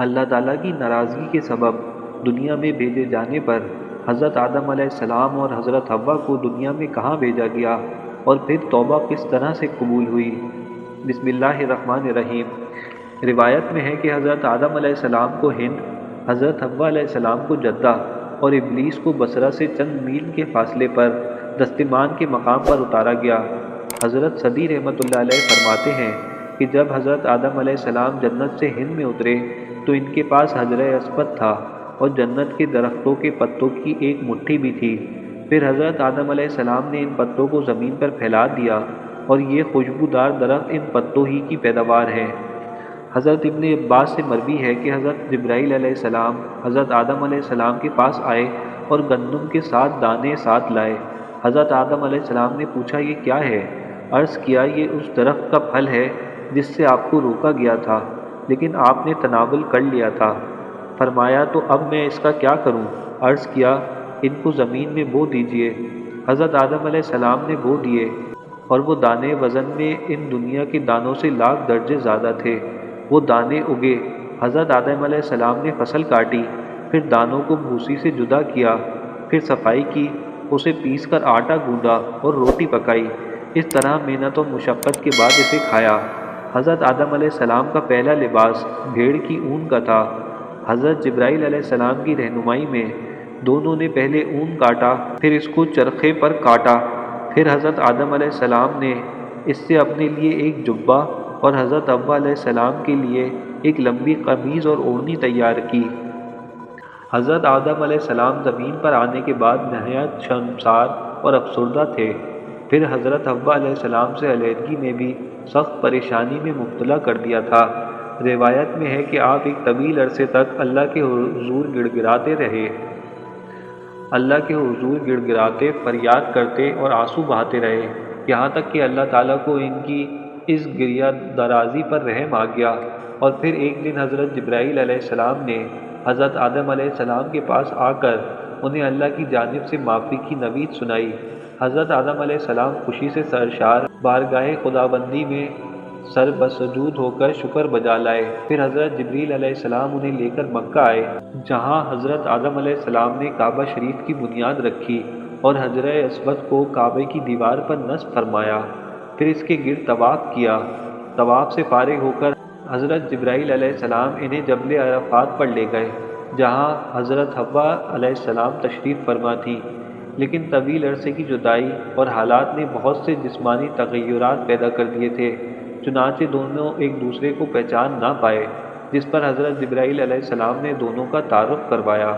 اللہ تعالیٰ کی ناراضگی کے سبب دنیا میں بھیجے جانے پر حضرت آدم علیہ السلام اور حضرت حوا کو دنیا میں کہاں بھیجا گیا اور پھر توبہ کس طرح سے قبول ہوئی؟ بسم اللہ الرحمن الرحیم۔ روایت میں ہے کہ حضرت آدم علیہ السلام کو ہند، حضرت حوا علیہ السلام کو جدہ اور ابلیس کو بصرہ سے چند میل کے فاصلے پر دستمان کے مقام پر اتارا گیا۔ حضرت صدی رحمۃ اللہ علیہ فرماتے ہیں کہ جب حضرت آدم علیہ السلام جنت سے ہند میں اترے تو ان کے پاس حجرہ اسود تھا اور جنت کے درختوں کے پتوں کی ایک مٹھی بھی تھی۔ پھر حضرت آدم علیہ السلام نے ان پتوں کو زمین پر پھیلا دیا اور یہ خوشبودار درخت ان پتوں ہی کی پیداوار ہے۔ حضرت ابن عباس سے مروی ہے کہ حضرت جبرائیل علیہ السلام حضرت آدم علیہ السلام کے پاس آئے اور گندم کے 7 دانے ساتھ لائے۔ حضرت آدم علیہ السلام نے پوچھا یہ کیا ہے؟ عرض کیا یہ اس درخت کا پھل ہے جس سے آپ کو روکا گیا تھا لیکن آپ نے تناول کر لیا تھا۔ فرمایا تو اب میں اس کا کیا کروں؟ عرض کیا ان کو زمین میں بو دیجئے۔ حضرت آدم علیہ السلام نے بو دیے اور وہ دانے وزن میں ان دنیا کے دانوں سے لاکھ درجے زیادہ تھے۔ وہ دانے اگے۔ حضرت آدم علیہ السلام نے فصل کاٹی، پھر دانوں کو بھوسی سے جدا کیا، پھر صفائی کی، اسے پیس کر آٹا گوندا اور روٹی پکائی۔ اس طرح محنت و مشقت کے بعد اسے کھایا۔ حضرت آدم علیہ السلام کا پہلا لباس بھیڑ کی اون کا تھا۔ حضرت جبرائیل علیہ السلام کی رہنمائی میں دونوں نے پہلے اون کاٹا، پھر اس کو چرخے پر کاٹا۔ پھر حضرت آدم علیہ السلام نے اس سے اپنے لیے ایک جبہ اور حضرت حوا علیہ السلام کے لیے ایک لمبی قمیض اور اوڑھنی تیار کی۔ حضرت آدم علیہ السلام زمین پر آنے کے بعد نہایت شرمسار اور افسردہ تھے۔ پھر حضرت حوا علیہ السلام سے علیحدگی نے بھی سخت پریشانی میں مبتلا کر دیا تھا۔ روایت میں ہے کہ آپ ایک طویل عرصے تک اللہ کے حضور گڑ گڑاتے رہے۔ اللہ کے حضور گڑ گڑاتے، فریاد کرتے اور آنسو بہاتے رہے، یہاں تک کہ اللہ تعالیٰ کو ان کی اس گریہ درازی پر رحم آ گیا۔ اور پھر ایک دن حضرت جبرائیل علیہ السلام نے حضرت آدم علیہ السلام کے پاس آ کر انہیں اللہ کی جانب سے معافی کی نوید سنائی۔ حضرت آدم علیہ السلام خوشی سے سرشار بارگاہ خداوندی میں سر بسجود ہو کر شکر بجا لائے۔ پھر حضرت جبریل علیہ السلام انہیں لے کر مکہ آئے، جہاں حضرت آدم علیہ السلام نے کعبہ شریف کی بنیاد رکھی اور حجرہ اسود کو کعبے کی دیوار پر نصب فرمایا، پھر اس کے گرد طواف کیا۔ طواف سے فارغ ہو کر حضرت جبرائیل علیہ السلام انہیں جبل عرفات پر لے گئے، جہاں حضرت حوا علیہ السلام تشریف فرما تھی، لیکن طویل عرصے کی جدائی اور حالات نے بہت سے جسمانی تغیرات پیدا کر دیے تھے، چنانچہ دونوں ایک دوسرے کو پہچان نہ پائے، جس پر حضرت جبرائیل علیہ السلام نے دونوں کا تعارف کروایا۔